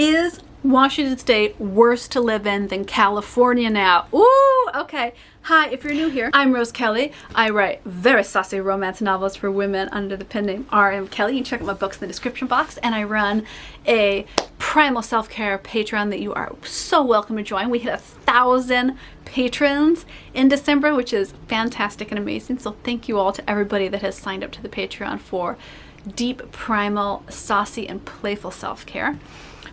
Is Washington State worse to live in than California now? Ooh, okay. Hi, if you're new here, I'm Rose Kelly. I write very saucy romance novels for women under the pen name R.M. Kelly. You can check out my books in the description box, and I run a Primal Self-Care Patreon that you are so welcome to join. We hit 1,000 patrons in December, which is fantastic and amazing. So thank you all to everybody that has signed up to the Patreon for deep, primal, saucy, and playful self-care.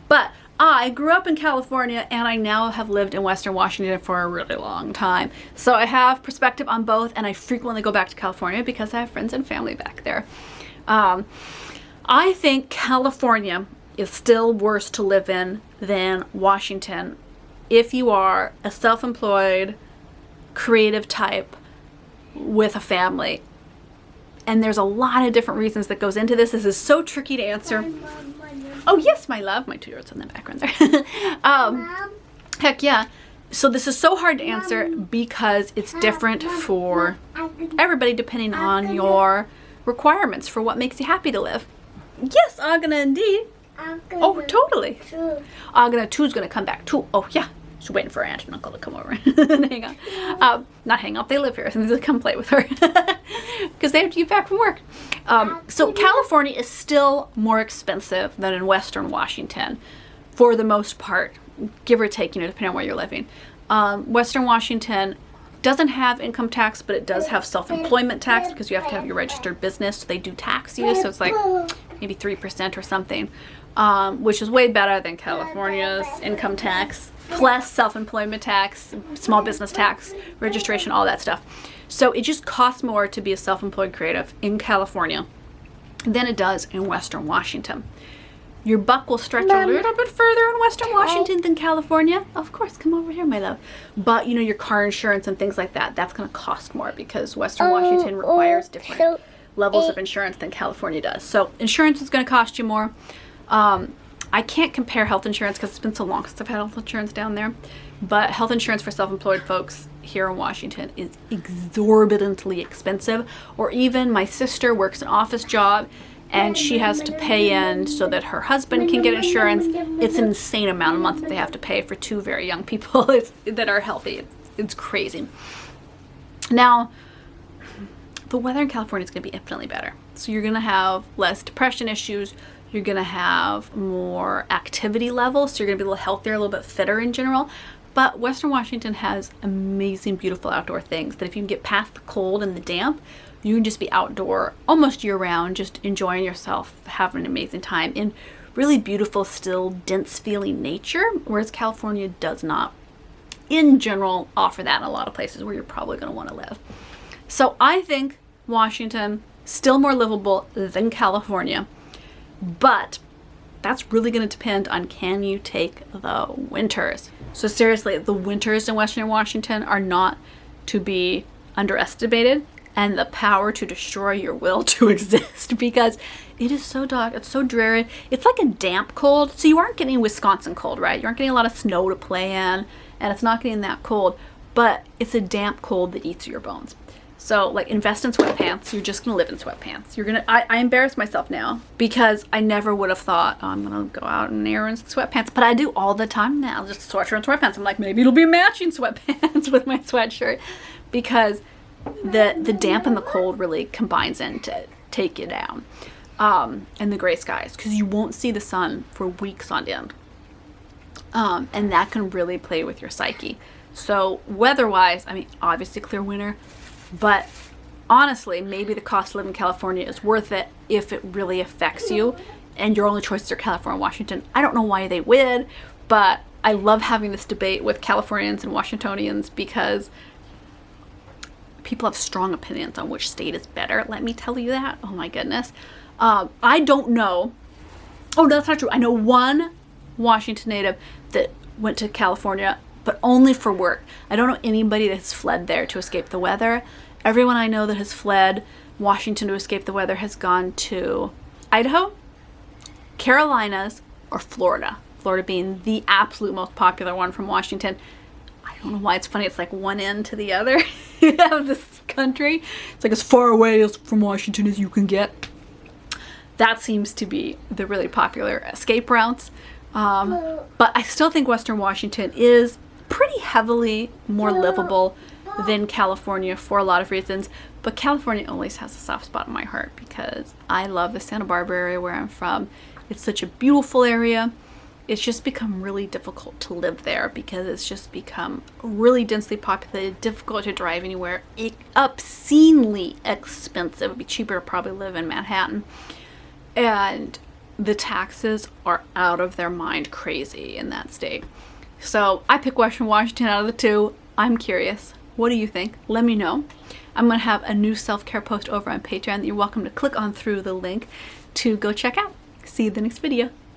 But I grew up in California, and I now have lived in Western Washington for a really long time. So I have perspective on both, and I frequently go back to California because I have friends and family back there. I think California is still worse to live in than Washington if you are a self-employed, creative type with a family. And there's a lot of different reasons that goes into this. This is so tricky to answer. Oh yes, my love. My 2-year-old's in the background there. Heck yeah. So this is so hard to answer because it's different for everybody depending on your requirements for what makes you happy to live. Yes, Agana indeed. Oh, totally. Agana 2's gonna come back too. Oh yeah. She's waiting for her aunt and uncle to come over and hang out. Not hang out, they live here, so they come play with her because they have to get back from work. So California is still more expensive than in Western Washington for the most part, give or take, depending on where you're living. Western Washington doesn't have income tax, but it does have self-employment tax because you have to have your registered business, so they do tax you, so it's like maybe 3% or something, which is way better than California's income tax, plus self-employment tax, small business tax, registration, all that stuff. So it just costs more to be a self-employed creative in California than it does in Western Washington. Your buck will stretch a little bit further in Western Washington than California. Of course, come over here, my love. But, your car insurance and things like that, that's going to cost more because Western Washington requires different levels of insurance than California does. So insurance is going to cost you more. I can't compare health insurance because it's been so long since I've had health insurance down there. But health insurance for self-employed folks here in Washington is exorbitantly expensive. Or even my sister works an office job and she has to pay in so that her husband can get insurance. It's an insane amount a month that they have to pay for 2 very young people that are healthy. It's crazy. Now, the weather in California is going to be infinitely better. So you're going to have less depression issues. You're going to have more activity levels. So you're going to be a little healthier, a little bit fitter in general. But Western Washington has amazing, beautiful outdoor things that if you can get past the cold and the damp, you can just be outdoor almost year round, just enjoying yourself, having an amazing time in really beautiful, still dense feeling nature, whereas California does not, in general, offer that in a lot of places where you're probably going to want to live. So I think Washington still more livable than California, but that's really going to depend on can you take the winters. So seriously, the winters in Western Washington are not to be underestimated, and the power to destroy your will to exist because it is so dark, it's so dreary. It's like a damp cold. So you aren't getting Wisconsin cold, right? You aren't getting a lot of snow to play in, and it's not getting that cold, but it's a damp cold that eats your bones. So like invest in sweatpants. You're just gonna live in sweatpants. I embarrass myself now because I never would have thought, oh, I'm gonna go out in errands in sweatpants, but I do all the time now, just sweatshirt and sweatpants. I'm like, maybe it'll be matching sweatpants with my sweatshirt because the damp and the cold really combines in to take you down. And the gray skies, because you won't see the sun for weeks on end. And that can really play with your psyche. So weather-wise, I mean, obviously clear winter, but honestly, maybe the cost of living in California is worth it if it really affects you and your only choices are California and Washington. I don't know why they would, but I love having this debate with Californians and Washingtonians because people have strong opinions on which state is better. Let me tell you that. Oh my goodness. I don't know. Oh, no, that's not true. I know one Washington native that went to California, but only for work. I don't know anybody that has fled there to escape the weather. Everyone I know that has fled Washington to escape the weather has gone to Idaho, Carolinas, or Florida. Florida being the absolute most popular one from Washington. I don't know why it's funny. It's like one end to the other of this country. It's like as far away as from Washington as you can get. That seems to be the really popular escape routes. But I still think Western Washington is pretty heavily more livable than California for a lot of reasons. But California always has a soft spot in my heart because I love the Santa Barbara area where I'm from. It's such a beautiful area. It's just become really difficult to live there because it's just become really densely populated, difficult to drive anywhere, obscenely expensive. It would be cheaper to probably live in Manhattan. And the taxes are out of their mind crazy in that state. So I pick Western Washington out of the two. I'm curious. What do you think? Let me know. I'm going to have a new self-care post over on Patreon that you're welcome to click on through the link to go check out. See you in the next video.